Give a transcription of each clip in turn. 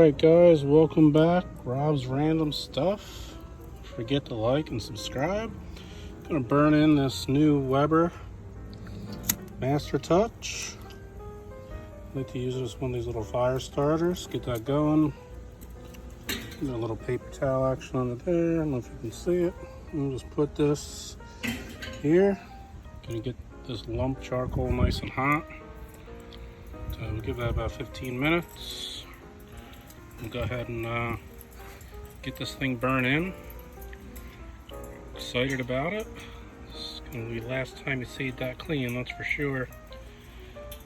Alright guys, welcome back. Rob's Random Stuff. Don't forget to like and subscribe. I'm gonna burn in this new Weber Master Touch. I like to use it as one of these little fire starters. Get that going. Got a little paper towel action under there. I don't know if you can see it. I'll just put this here. Gonna get this lump charcoal nice and hot. So we'll give that about 15 minutes. We'll go ahead and get this thing burned in. Excited about it. It's gonna be the last time you see it that clean, that's for sure.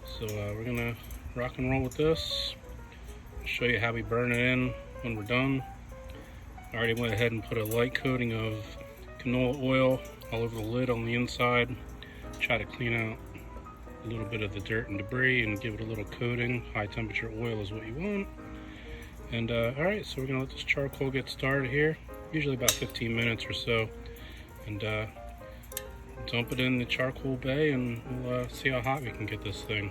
So we're gonna rock and roll with this. I'll show you how we burn it in when we're done. I already went ahead and put a light coating of canola oil all over the lid on the inside. Try to clean out a little bit of the dirt and debris and give it a little coating. High temperature oil is what you want. And all right, so we're gonna let this charcoal get started here, usually about 15 minutes or so, and dump it in the charcoal bay, and we'll see how hot we can get this thing.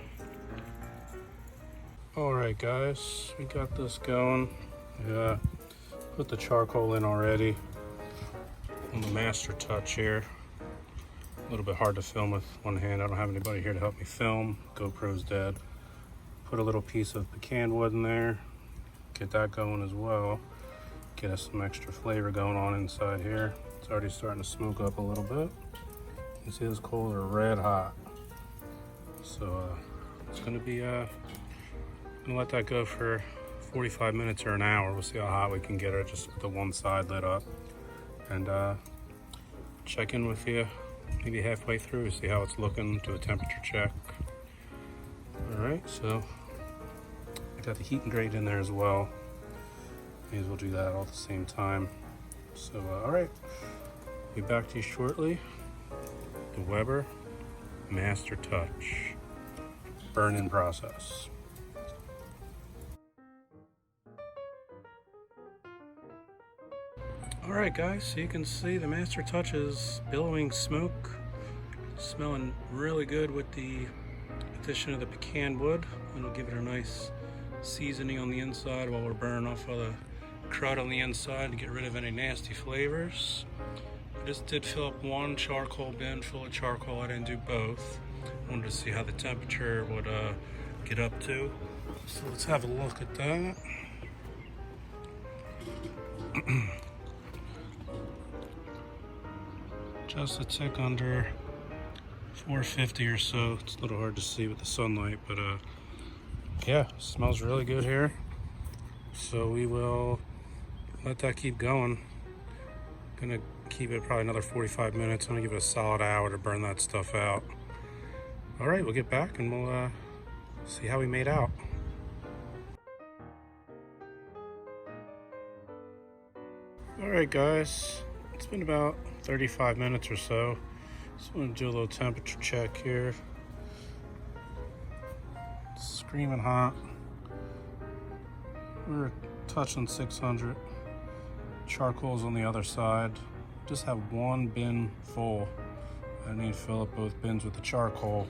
All right, guys, we got this going. Put the charcoal in already on the Master Touch here. A little bit hard to film with one hand. I don't have anybody here to help me film. GoPro's dead. Put a little piece of pecan wood in there. Get that going as well. Get us some extra flavor going on inside here. It's already starting to smoke up a little bit. You can see those coals are red hot. So it's gonna be, gonna let that go for 45 minutes or an hour. We'll see how hot we can get it, just with the one side lit up. And check in with you maybe halfway through, see how it's looking, do a temperature check. All right, so I got the heat and grate in there as well. May as well do that all at the same time. So, all right, be back to you shortly. The Weber Master Touch burn-in process. All right, guys, so you can see the Master Touch is billowing smoke, smelling really good with the addition of the pecan wood. And we'll give it a nice seasoning on the inside while we're burning off all the crud on the inside to get rid of any nasty flavors. I just did fill up one charcoal bin full of charcoal. I didn't do both. I wanted to see how the temperature would get up to. So let's have a look at that. Just a tick under 450 or so. It's a little hard to see with the sunlight, but yeah, smells really good here. So we will let that keep going. Gonna keep it probably another 45 minutes. I'm gonna give it a solid hour to burn that stuff out. All right, we'll get back and we'll see how we made out. All right, guys, it's been about 35 minutes or so. Just want to do a little temperature check here. Screaming hot. We're touching 600. Charcoal's on the other side. Just have one bin full. I need to fill up both bins with the charcoal.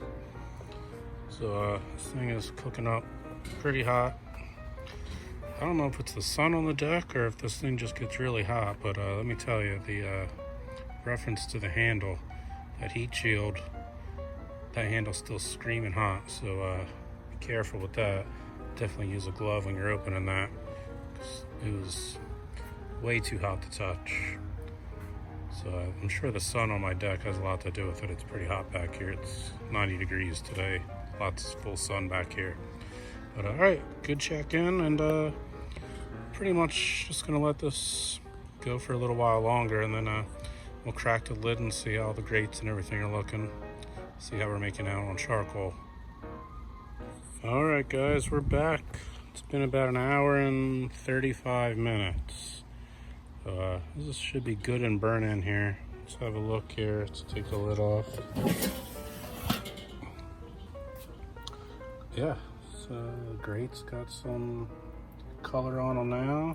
So this thing is cooking up pretty hot. I don't know if it's the sun on the deck or if this thing just gets really hot, but let me tell you, the reference to the handle, that heat shield, that handle's still screaming hot. So be careful with that. Definitely use a glove when you're opening that, because it was way too hot to touch. So I'm sure the sun on my deck has a lot to do with it. It's pretty hot back here. It's 90 degrees today. Lots of full sun back here. But all right, good check in, and pretty much just gonna let this go for a little while longer, and then we'll crack the lid and see how the grates and everything are looking. See how we're making out on charcoal. All right, guys, we're back. It's been about an hour and 35 minutes. So this should be good and burn in here. Let's have a look here. Let's take the lid off. Yeah, so the grate's got some color on them now.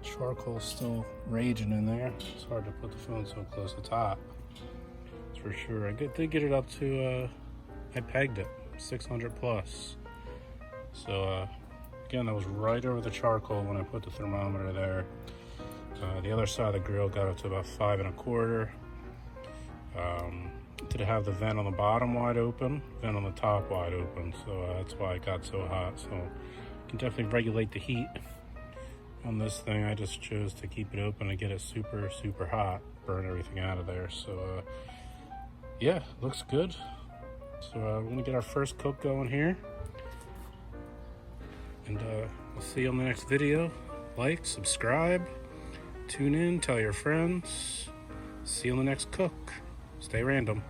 Charcoal's still raging in there. It's hard to put the phone so close to the top. That's for sure. I did get it up to, I pegged it, 600 plus. So Again, that was right over the charcoal when I put the thermometer there. The other side of the grill got up to about 5 1/4. Did it have the vent on the bottom wide open, vent on the top wide open, so that's why it got so hot. So you can definitely regulate the heat on this thing. I just chose to keep it open and get it super, super hot, burn everything out of there. So yeah, looks good. So we're gonna get our first cook going here. And we'll see you on the next video. Like, subscribe, tune in, tell your friends. See you on the next cook. Stay random.